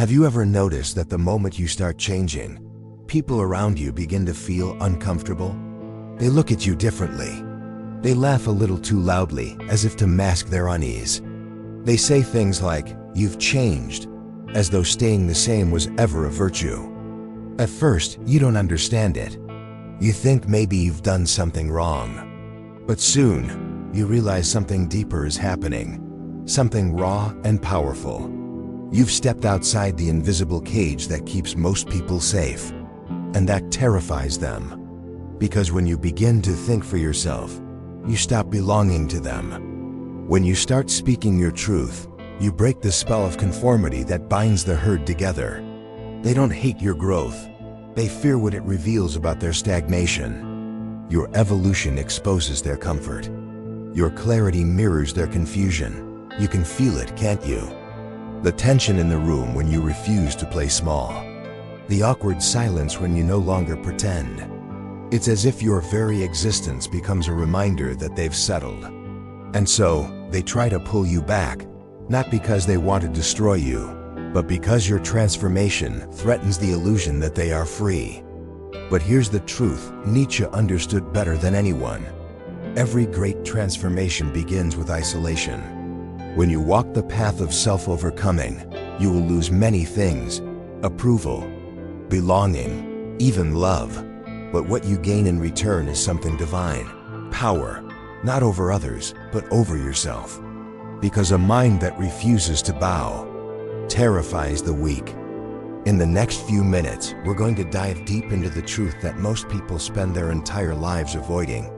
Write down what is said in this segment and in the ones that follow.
Have you ever noticed that the moment you start changing, people around you begin to feel uncomfortable? They look at you differently. They laugh a little too loudly, as if to mask their unease. They say things like, "You've changed," as though staying the same was ever a virtue. At first, you don't understand it. You think maybe you've done something wrong. But soon, you realize something deeper is happening, something raw and powerful. You've stepped outside the invisible cage that keeps most people safe, and that terrifies them. Because when you begin to think for yourself, you stop belonging to them. When you start speaking your truth, you break the spell of conformity that binds the herd together. They don't hate your growth. They fear what it reveals about their stagnation. Your evolution exposes their comfort. Your clarity mirrors their confusion. You can feel it, can't you? The tension in the room when you refuse to play small. The awkward silence when you no longer pretend. It's as if your very existence becomes a reminder that they've settled. And so, they try to pull you back, not because they want to destroy you, but because your transformation threatens the illusion that they are free. But here's the truth Nietzsche understood better than anyone. Every great transformation begins with isolation. When you walk the path of self-overcoming, you will lose many things: approval, belonging, even love. But what you gain in return is something divine: power, not over others, but over yourself. Because a mind that refuses to bow terrifies the weak. In the next few minutes, we're going to dive deep into the truth that most people spend their entire lives avoiding.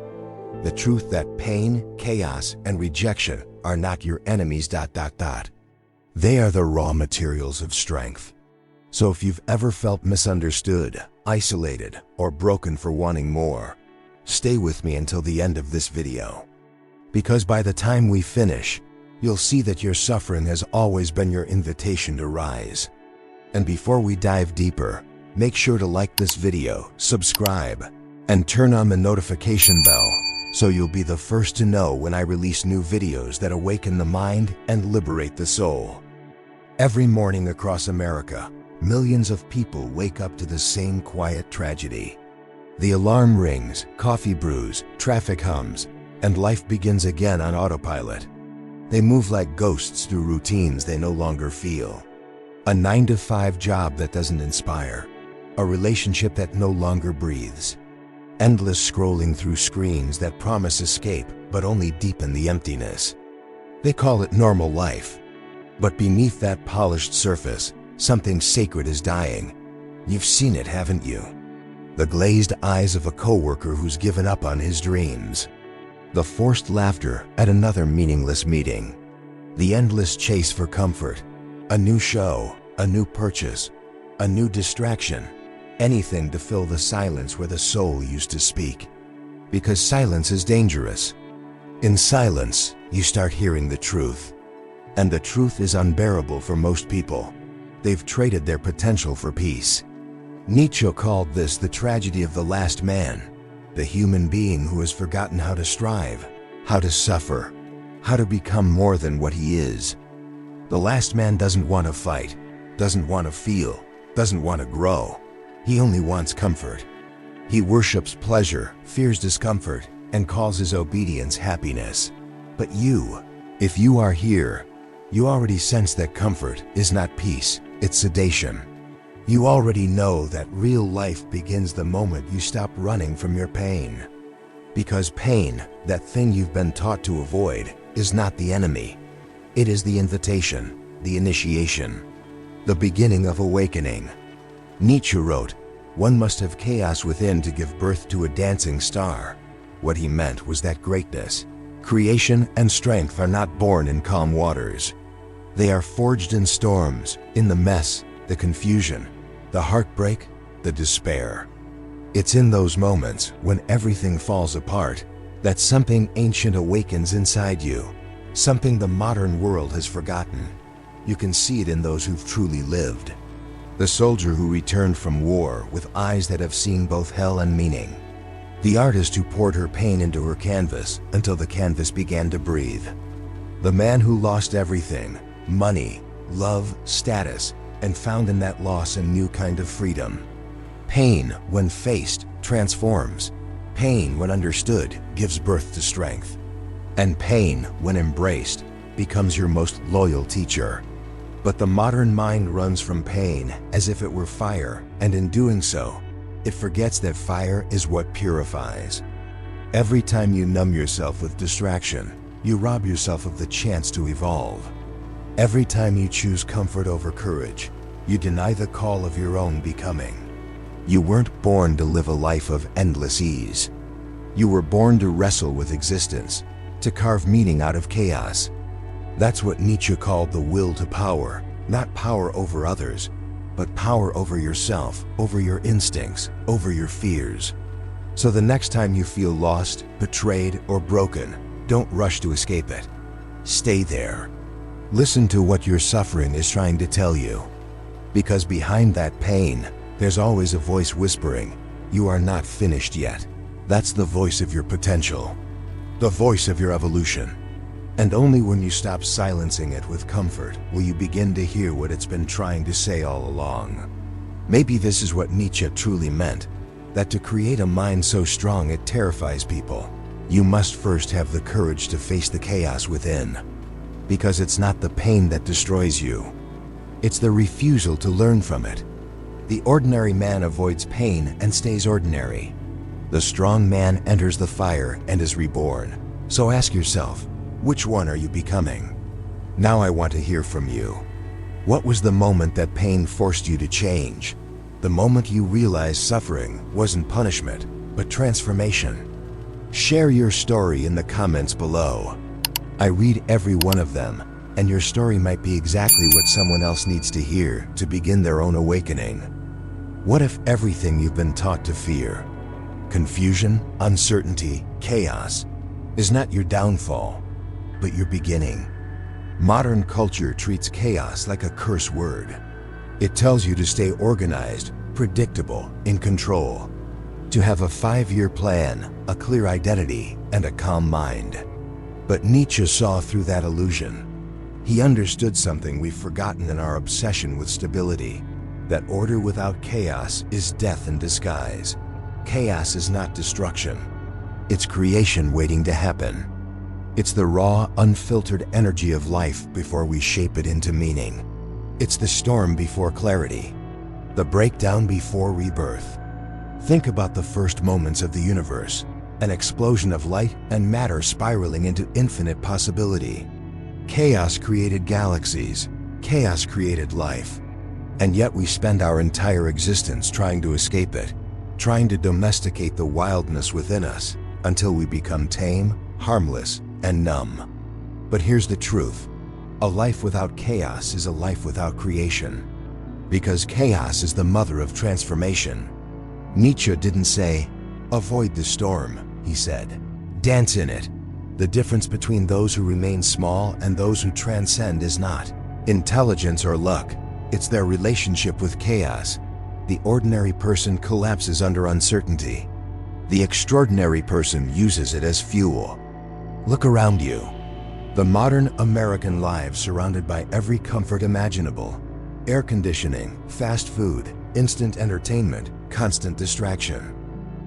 The truth that pain, chaos, and rejection are not your enemies. They are the raw materials of strength. So if you've ever felt misunderstood, isolated, or broken for wanting more, stay with me until the end of this video. Because by the time we finish, you'll see that your suffering has always been your invitation to rise. And before we dive deeper, make sure to like this video, subscribe, and turn on the notification bell so you'll be the first to know when I release new videos that awaken the mind and liberate the soul. Every morning across America, millions of people wake up to the same quiet tragedy. The alarm rings, coffee brews, traffic hums, and life begins again on autopilot. They move like ghosts through routines they no longer feel. A 9-to-5 job that doesn't inspire. A relationship that no longer breathes. Endless scrolling through screens that promise escape but only deepen the emptiness. They call it normal life. But beneath that polished surface, something sacred is dying. You've seen it, haven't you? The glazed eyes of a coworker who's given up on his dreams. The forced laughter at another meaningless meeting. The endless chase for comfort. A new show, a new purchase, a new distraction. Anything to fill the silence where the soul used to speak. Because silence is dangerous. In silence, you start hearing the truth. And the truth is unbearable for most people. They've traded their potential for peace. Nietzsche called this the tragedy of the last man. The human being who has forgotten how to strive, how to suffer, how to become more than what he is. The last man doesn't want to fight, doesn't want to feel, doesn't want to grow. He only wants comfort. He worships pleasure, fears discomfort, and calls his obedience happiness. But you, if you are here, you already sense that comfort is not peace, it's sedation. You already know that real life begins the moment you stop running from your pain. Because pain, that thing you've been taught to avoid, is not the enemy. It is the invitation, the initiation, the beginning of awakening. Nietzsche wrote, "One must have chaos within to give birth to a dancing star." What he meant was that greatness, creation, and strength are not born in calm waters. They are forged in storms, in the mess, the confusion, the heartbreak, the despair. It's in those moments, when everything falls apart, that something ancient awakens inside you, something the modern world has forgotten. You can see it in those who've truly lived. The soldier who returned from war with eyes that have seen both hell and meaning. The artist who poured her pain into her canvas until the canvas began to breathe. The man who lost everything, money, love, status, and found in that loss a new kind of freedom. Pain, when faced, transforms. Pain, when understood, gives birth to strength. And pain, when embraced, becomes your most loyal teacher. But the modern mind runs from pain as if it were fire, and in doing so, it forgets that fire is what purifies. Every time you numb yourself with distraction, you rob yourself of the chance to evolve. Every time you choose comfort over courage, you deny the call of your own becoming. You weren't born to live a life of endless ease. You were born to wrestle with existence, to carve meaning out of chaos. That's what Nietzsche called the will to power, not power over others, but power over yourself, over your instincts, over your fears. So the next time you feel lost, betrayed, or broken, don't rush to escape it. Stay there. Listen to what your suffering is trying to tell you. Because behind that pain, there's always a voice whispering, "You are not finished yet." That's the voice of your potential, the voice of your evolution. And only when you stop silencing it with comfort will you begin to hear what it's been trying to say all along. Maybe this is what Nietzsche truly meant, that to create a mind so strong it terrifies people, you must first have the courage to face the chaos within. Because it's not the pain that destroys you, it's the refusal to learn from it. The ordinary man avoids pain and stays ordinary. The strong man enters the fire and is reborn. So ask yourself, which one are you becoming? Now I want to hear from you. What was the moment that pain forced you to change? The moment you realized suffering wasn't punishment, but transformation? Share your story in the comments below. I read every one of them, and your story might be exactly what someone else needs to hear to begin their own awakening. What if everything you've been taught to fear, confusion, uncertainty, chaos, is not your downfall, but your beginning? Modern culture treats chaos like a curse word. It tells you to stay organized, predictable, in control, to have a 5-year plan, a clear identity, and a calm mind. But Nietzsche saw through that illusion. He understood something we've forgotten in our obsession with stability, that order without chaos is death in disguise. Chaos is not destruction. It's creation waiting to happen. It's the raw, unfiltered energy of life before we shape it into meaning. It's the storm before clarity, the breakdown before rebirth. Think about the first moments of the universe, an explosion of light and matter spiraling into infinite possibility. Chaos created galaxies. Chaos created life. And yet we spend our entire existence trying to escape it, trying to domesticate the wildness within us until we become tame, harmless, and numb. But here's the truth. A life without chaos is a life without creation. Because chaos is the mother of transformation. Nietzsche didn't say, "Avoid the storm," he said, "Dance in it." The difference between those who remain small and those who transcend is not intelligence or luck. It's their relationship with chaos. The ordinary person collapses under uncertainty. The extraordinary person uses it as fuel. Look around you. The modern American lives surrounded by every comfort imaginable. Air conditioning, fast food, instant entertainment, constant distraction.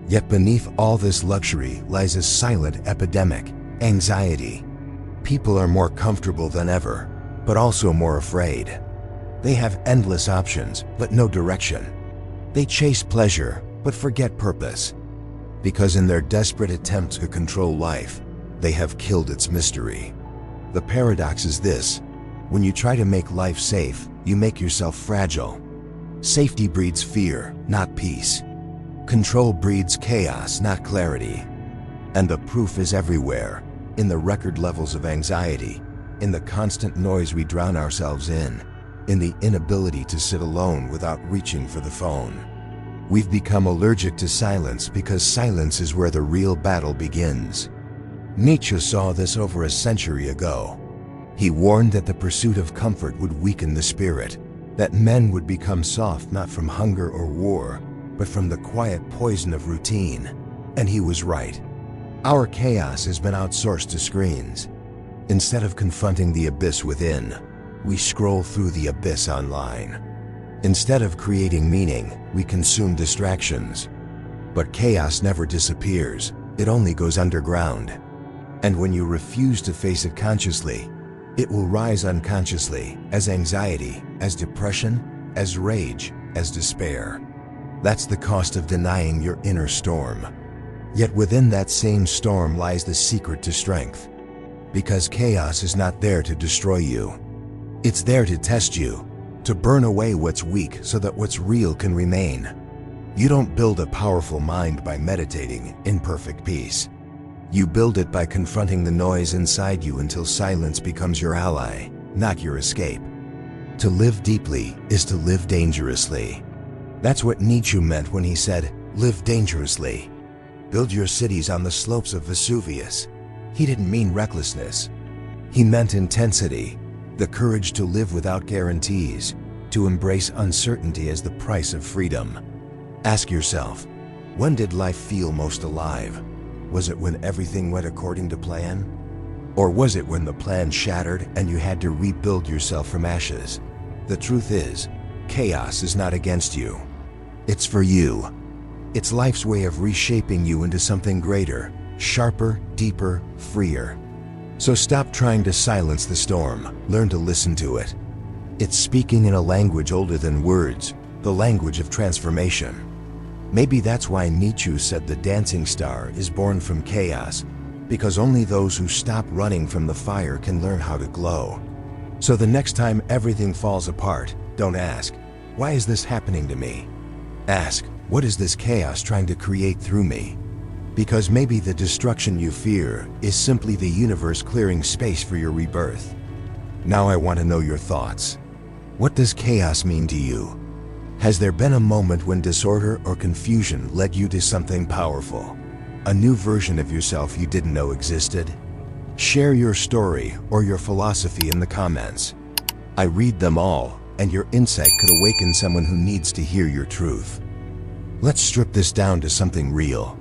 Yet beneath all this luxury lies a silent epidemic, anxiety. People are more comfortable than ever, but also more afraid. They have endless options, but no direction. They chase pleasure, but forget purpose. Because in their desperate attempt to control life, they have killed its mystery. The paradox is this: when you try to make life safe, you make yourself fragile. Safety breeds fear, not peace. Control breeds chaos, not clarity. And the proof is everywhere, in the record levels of anxiety, in the constant noise we drown ourselves in the inability to sit alone without reaching for the phone. We've become allergic to silence because silence is where the real battle begins. Nietzsche saw this over a century ago. He warned that the pursuit of comfort would weaken the spirit, that men would become soft not from hunger or war, but from the quiet poison of routine. And he was right. Our chaos has been outsourced to screens. Instead of confronting the abyss within, we scroll through the abyss online. Instead of creating meaning, we consume distractions. But chaos never disappears, it only goes underground. And when you refuse to face it consciously, it will rise unconsciously as anxiety, as depression, as rage, as despair. That's the cost of denying your inner storm. Yet within that same storm lies the secret to strength. Because chaos is not there to destroy you. It's there to test you, to burn away what's weak so that what's real can remain. You don't build a powerful mind by meditating in perfect peace. You build it by confronting the noise inside you until silence becomes your ally, not your escape. To live deeply is to live dangerously. That's what Nietzsche meant when he said, "Live dangerously. Build your cities on the slopes of Vesuvius." He didn't mean recklessness. He meant intensity, the courage to live without guarantees, to embrace uncertainty as the price of freedom. Ask yourself, when did life feel most alive? Was it when everything went according to plan? Or was it when the plan shattered and you had to rebuild yourself from ashes? The truth is, chaos is not against you. It's for you. It's life's way of reshaping you into something greater, sharper, deeper, freer. So stop trying to silence the storm, learn to listen to it. It's speaking in a language older than words, the language of transformation. Maybe that's why Nietzsche said the dancing star is born from chaos, because only those who stop running from the fire can learn how to glow. So the next time everything falls apart, don't ask, "Why is this happening to me?" Ask, "What is this chaos trying to create through me?" Because maybe the destruction you fear is simply the universe clearing space for your rebirth. Now I want to know your thoughts. What does chaos mean to you? Has there been a moment when disorder or confusion led you to something powerful? A new version of yourself you didn't know existed? Share your story or your philosophy in the comments. I read them all, and your insight could awaken someone who needs to hear your truth. Let's strip this down to something real.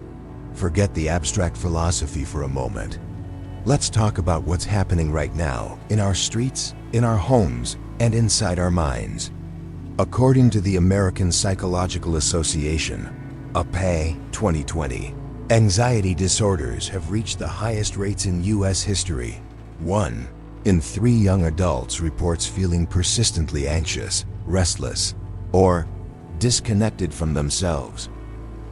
Forget the abstract philosophy for a moment. Let's talk about what's happening right now in our streets, in our homes, and inside our minds. According to the American Psychological Association, APA 2020, anxiety disorders have reached the highest rates in U.S. history. 1 in 3 young adults reports feeling persistently anxious, restless, or disconnected from themselves.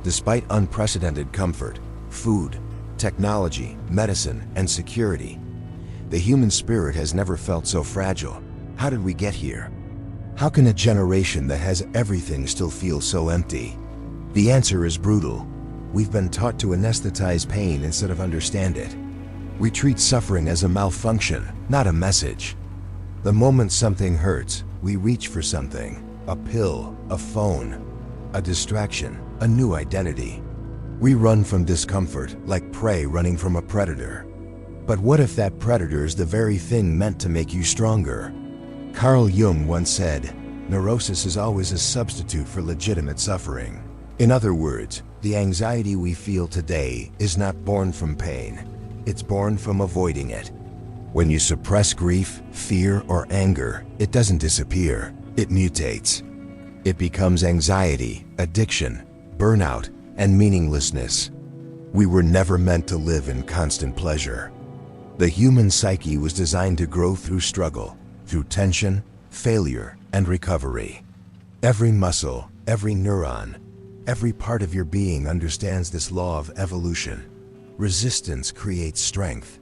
Despite unprecedented comfort, food, technology, medicine, and security, the human spirit has never felt so fragile. How did we get here? How can a generation that has everything still feel so empty? The answer is brutal. We've been taught to anesthetize pain instead of understand it. We treat suffering as a malfunction, not a message. The moment something hurts, we reach for something, a pill, a phone, a distraction, a new identity. We run from discomfort like prey running from a predator. But what if that predator is the very thing meant to make you stronger? Carl Jung once said, "Neurosis is always a substitute for legitimate suffering." In other words, the anxiety we feel today is not born from pain. It's born from avoiding it. When you suppress grief, fear, or anger, it doesn't disappear. It mutates. It becomes anxiety, addiction, burnout, and meaninglessness. We were never meant to live in constant pleasure. The human psyche was designed to grow through struggle, through tension, failure, and recovery. Every muscle, every neuron, every part of your being understands this law of evolution. Resistance creates strength.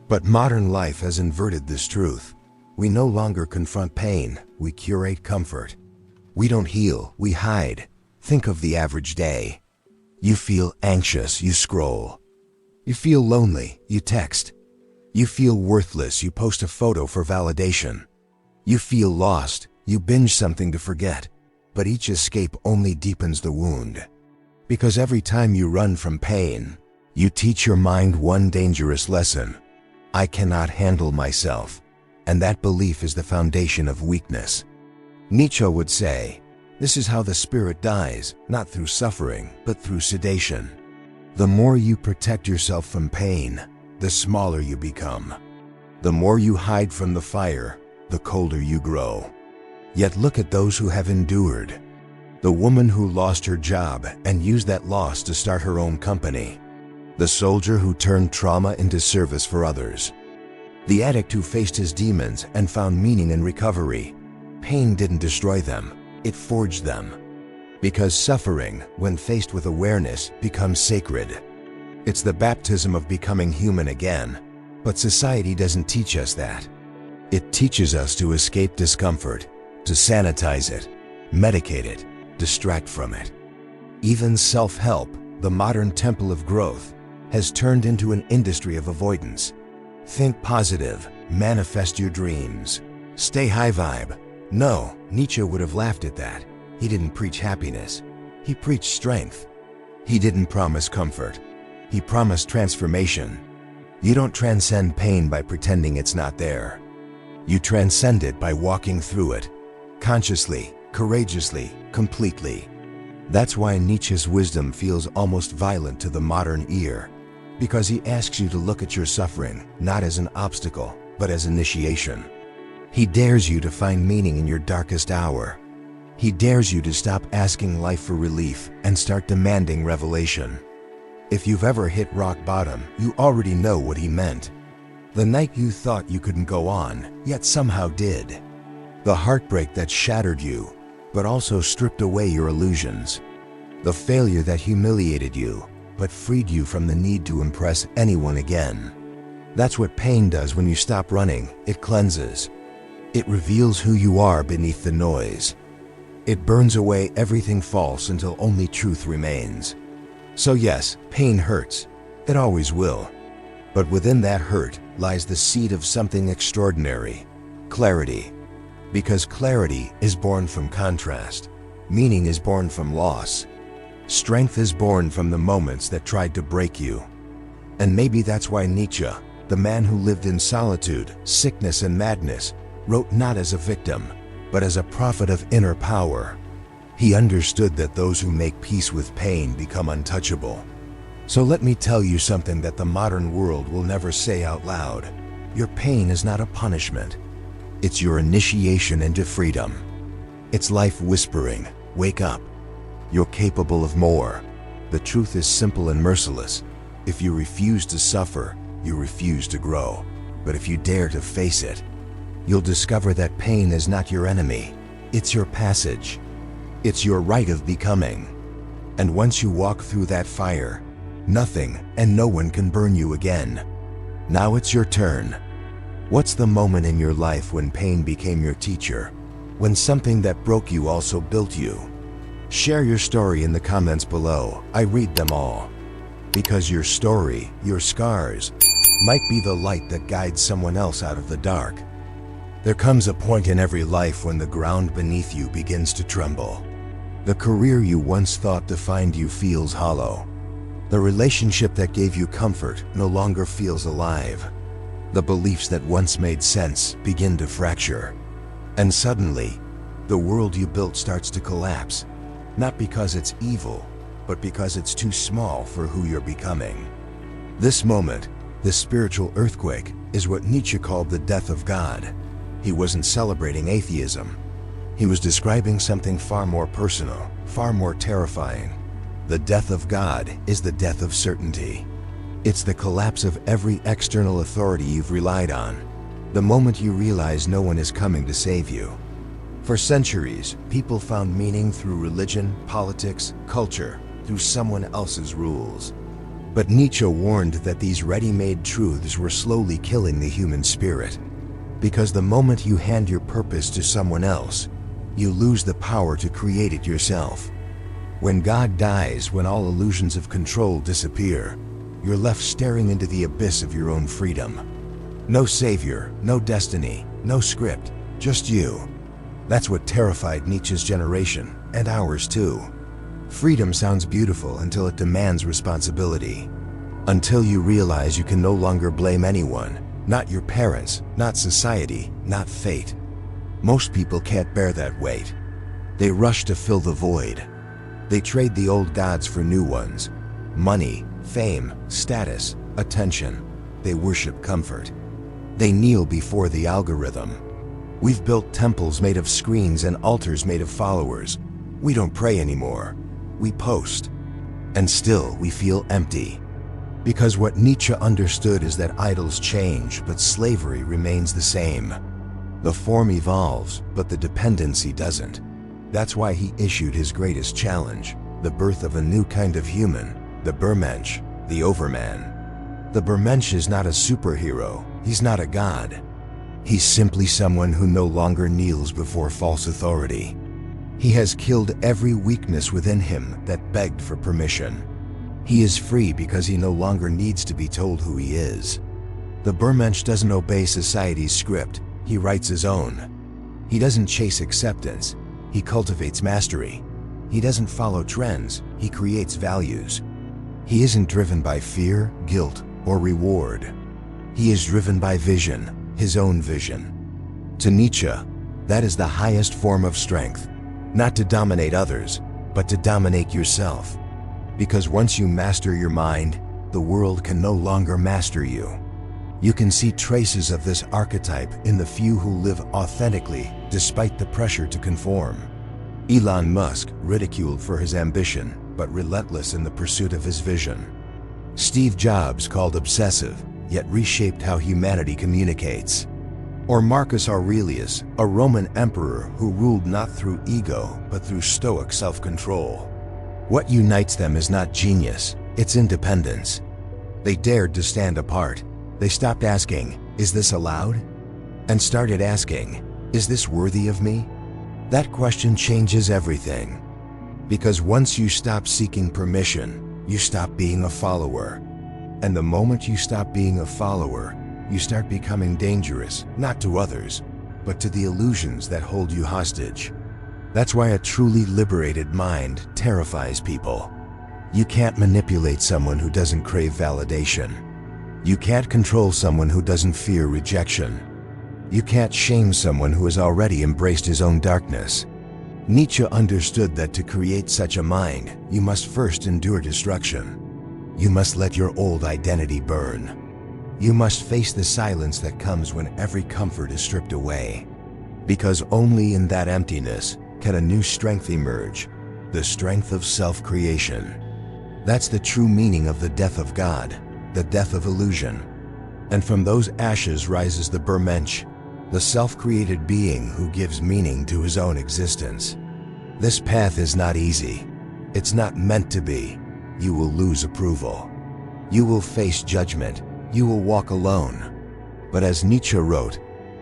But modern life has inverted this truth. We no longer confront pain, we curate comfort. We don't heal, we hide. Think of the average day. You feel anxious, you scroll. You feel lonely, you text. You feel worthless, you post a photo for validation. You feel lost, you binge something to forget. But each escape only deepens the wound. Because every time you run from pain, you teach your mind one dangerous lesson. I cannot handle myself. And that belief is the foundation of weakness. Nietzsche would say, this is how the spirit dies, not through suffering, but through sedation. The more you protect yourself from pain, the smaller you become. The more you hide from the fire, the colder you grow. Yet look at those who have endured. The woman who lost her job and used that loss to start her own company. The soldier who turned trauma into service for others. The addict who faced his demons and found meaning in recovery. Pain didn't destroy them, it forged them. Because suffering, when faced with awareness, becomes sacred. It's the baptism of becoming human again. But society doesn't teach us that. It teaches us to escape discomfort, to sanitize it, medicate it, distract from it. Even self-help, the modern temple of growth, has turned into an industry of avoidance. Think positive, manifest your dreams, stay high vibe. No, Nietzsche would have laughed at that. He didn't preach happiness. He preached strength. He didn't promise comfort. He promised transformation. You don't transcend pain by pretending it's not there. You transcend it by walking through it, consciously, courageously, completely. That's why Nietzsche's wisdom feels almost violent to the modern ear, because he asks you to look at your suffering not as an obstacle, but as initiation. He dares you to find meaning in your darkest hour. He dares you to stop asking life for relief and start demanding revelation. If you've ever hit rock bottom, you already know what he meant. The night you thought you couldn't go on, yet somehow did. The heartbreak that shattered you, but also stripped away your illusions. The failure that humiliated you, but freed you from the need to impress anyone again. That's what pain does when you stop running. It cleanses. It reveals who you are beneath the noise. It burns away everything false until only truth remains. So yes, pain hurts. It always will. But within that hurt lies the seed of something extraordinary. Clarity. Because clarity is born from contrast. Meaning is born from loss. Strength is born from the moments that tried to break you. And maybe that's why Nietzsche, the man who lived in solitude, sickness and madness, wrote not as a victim, but as a prophet of inner power. He understood that those who make peace with pain become untouchable. So let me tell you something that the modern world will never say out loud. Your pain is not a punishment. It's your initiation into freedom. It's life whispering, wake up. You're capable of more. The truth is simple and merciless. If you refuse to suffer, you refuse to grow. But if you dare to face it, you'll discover that pain is not your enemy. It's your passage. It's your rite of becoming. And once you walk through that fire, nothing and no one can burn you again. Now it's your turn. What's the moment in your life when pain became your teacher? When something that broke you also built you? Share your story in the comments below. I read them all. Because your story, your scars, might be the light that guides someone else out of the dark. There comes a point in every life when the ground beneath you begins to tremble. The career you once thought defined you feels hollow. The relationship that gave you comfort no longer feels alive. The beliefs that once made sense begin to fracture. And suddenly, the world you built starts to collapse. Not because it's evil, but because it's too small for who you're becoming. This moment, this spiritual earthquake, is what Nietzsche called the death of God. He wasn't celebrating atheism. He was describing something far more personal, far more terrifying. The death of God is the death of certainty. It's the collapse of every external authority you've relied on. The moment you realize no one is coming to save you. For centuries, people found meaning through religion, politics, culture, through someone else's rules. But Nietzsche warned that these ready-made truths were slowly killing the human spirit. Because the moment you hand your purpose to someone else, you lose the power to create it yourself. When God dies, when all illusions of control disappear, you're left staring into the abyss of your own freedom. No savior, no destiny, no script, just you. That's what terrified Nietzsche's generation, and ours too. Freedom sounds beautiful until it demands responsibility. Until you realize you can no longer blame anyone, not your parents, not society, not fate. Most people can't bear that weight. They rush to fill the void. They trade the old gods for new ones. Money, fame, status, attention. They worship comfort. They kneel before the algorithm. We've built temples made of screens and altars made of followers. We don't pray anymore. We post. And still we feel empty. Because what Nietzsche understood is that idols change, but slavery remains the same. The form evolves, but the dependency doesn't. That's why he issued his greatest challenge, the birth of a new kind of human, the Übermensch, the overman. The Übermensch is not a superhero, he's not a god. He's simply someone who no longer kneels before false authority. He has killed every weakness within him that begged for permission. He is free because he no longer needs to be told who he is. The Übermensch doesn't obey society's script, he writes his own. He doesn't chase acceptance, he cultivates mastery. He doesn't follow trends, he creates values. He isn't driven by fear, guilt, or reward. He is driven by vision, his own vision. To Nietzsche, that is the highest form of strength, not to dominate others, but to dominate yourself. Because once you master your mind, the world can no longer master you. You can see traces of this archetype in the few who live authentically despite the pressure to conform. Elon Musk, ridiculed for his ambition, but relentless in the pursuit of his vision. Steve Jobs, called obsessive, yet reshaped how humanity communicates. Or Marcus Aurelius, a Roman emperor who ruled not through ego, but through stoic self-control. What unites them is not genius, it's independence. They dared to stand apart. They stopped asking, "Is this allowed?" and started asking, "Is this worthy of me?" That question changes everything. Because once you stop seeking permission, you stop being a follower. And the moment you stop being a follower, you start becoming dangerous, not to others, but to the illusions that hold you hostage. That's why a truly liberated mind terrifies people. You can't manipulate someone who doesn't crave validation. You can't control someone who doesn't fear rejection. You can't shame someone who has already embraced his own darkness. Nietzsche understood that to create such a mind, you must first endure destruction. You must let your old identity burn. You must face the silence that comes when every comfort is stripped away. Because only in that emptiness can a new strength emerge, the strength of self-creation. That's the true meaning of the death of God, the death of illusion. And from those ashes rises the Übermensch, the self-created being who gives meaning to his own existence. This path is not easy. It's not meant to be. You will lose approval. You will face judgment. You will walk alone. But as Nietzsche wrote,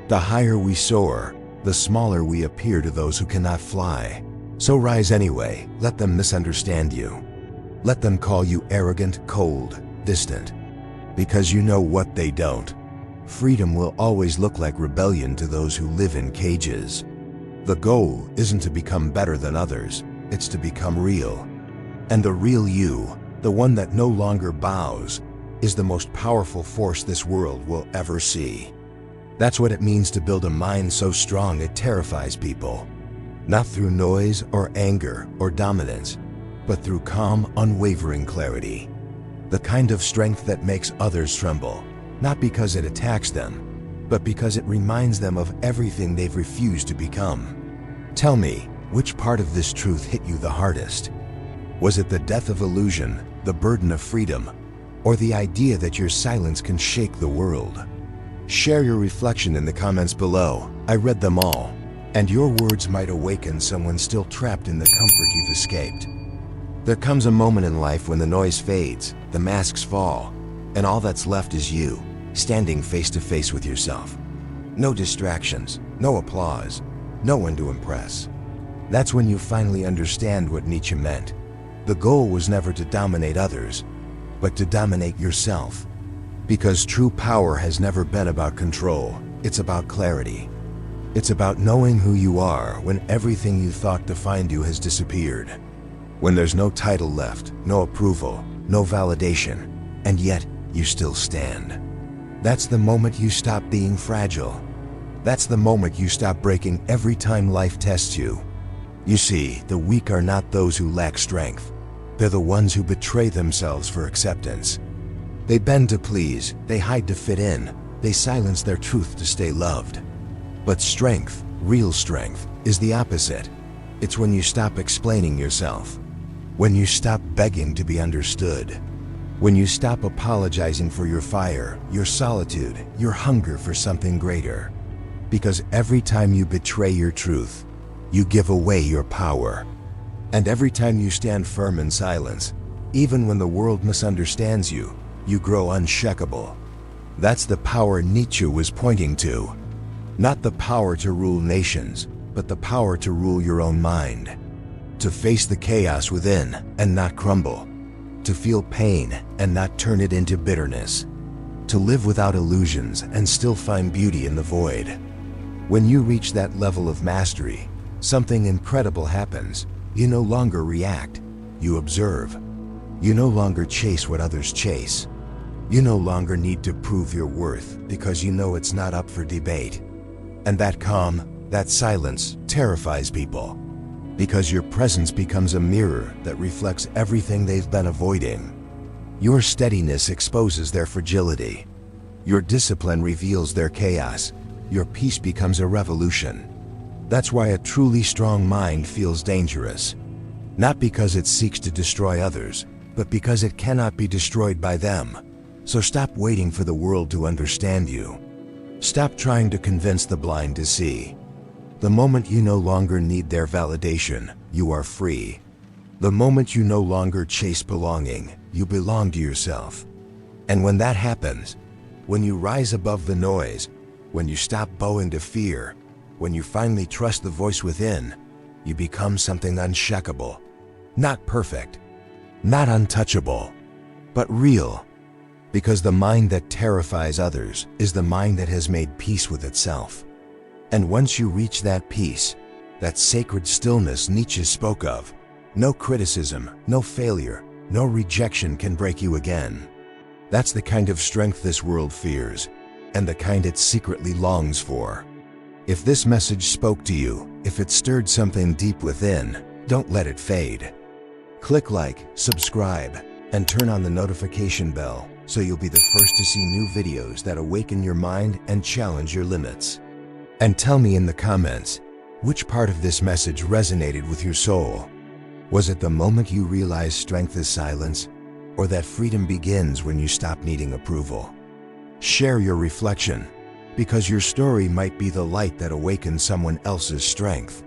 the higher we soar, the smaller we appear to those who cannot fly. So rise anyway, let them misunderstand you. Let them call you arrogant, cold, distant. Because you know what they don't. Freedom will always look like rebellion to those who live in cages. The goal isn't to become better than others, it's to become real. And the real you, the one that no longer bows, is the most powerful force this world will ever see. That's what it means to build a mind so strong it terrifies people. Not through noise or anger or dominance, but through calm, unwavering clarity. The kind of strength that makes others tremble, not because it attacks them, but because it reminds them of everything they've refused to become. Tell me, which part of this truth hit you the hardest? Was it the death of illusion, the burden of freedom, or the idea that your silence can shake the world? Share your reflection in the comments below. I read them all, and your words might awaken someone still trapped in the comfort you've escaped. There comes a moment in life when the noise fades, the masks fall, and all that's left is you, standing face to face with yourself. No distractions, no applause, no one to impress. That's when you finally understand what Nietzsche meant. The goal was never to dominate others, but to dominate yourself. Because true power has never been about control, it's about clarity. It's about knowing who you are when everything you thought defined you has disappeared. When there's no title left, no approval, no validation, and yet you still stand. That's the moment you stop being fragile. That's the moment you stop breaking every time life tests you. You see, the weak are not those who lack strength. They're the ones who betray themselves for acceptance. They bend to please, they hide to fit in, they silence their truth to stay loved. But strength, real strength, is the opposite. It's when you stop explaining yourself. When you stop begging to be understood. When you stop apologizing for your fire, your solitude, your hunger for something greater. Because every time you betray your truth, you give away your power. And every time you stand firm in silence, even when the world misunderstands you, you grow unshakable. That's the power Nietzsche was pointing to. Not the power to rule nations, but the power to rule your own mind. To face the chaos within and not crumble. To feel pain and not turn it into bitterness. To live without illusions and still find beauty in the void. When you reach that level of mastery, something incredible happens. You no longer react, you observe. You no longer chase what others chase. You no longer need to prove your worth because you know it's not up for debate. And that calm, that silence, terrifies people. Because your presence becomes a mirror that reflects everything they've been avoiding. Your steadiness exposes their fragility. Your discipline reveals their chaos. Your peace becomes a revolution. That's why a truly strong mind feels dangerous. Not because it seeks to destroy others, but because it cannot be destroyed by them. So stop waiting for the world to understand you. Stop trying to convince the blind to see. The moment you no longer need their validation, you are free. The moment you no longer chase belonging, you belong to yourself. And when that happens, when you rise above the noise, when you stop bowing to fear, when you finally trust the voice within, you become something unshakable. Not perfect, not untouchable, but real. Because the mind that terrifies others is the mind that has made peace with itself. And once you reach that peace, that sacred stillness Nietzsche spoke of, no criticism, no failure, no rejection can break you again. That's the kind of strength this world fears, and the kind it secretly longs for. If this message spoke to you, if it stirred something deep within, don't let it fade. Click like, subscribe, and turn on the notification bell so you'll be the first to see new videos that awaken your mind and challenge your limits. And tell me in the comments, which part of this message resonated with your soul? Was it the moment you realized strength is silence, or that freedom begins when you stop needing approval? Share your reflection, because your story might be the light that awakens someone else's strength.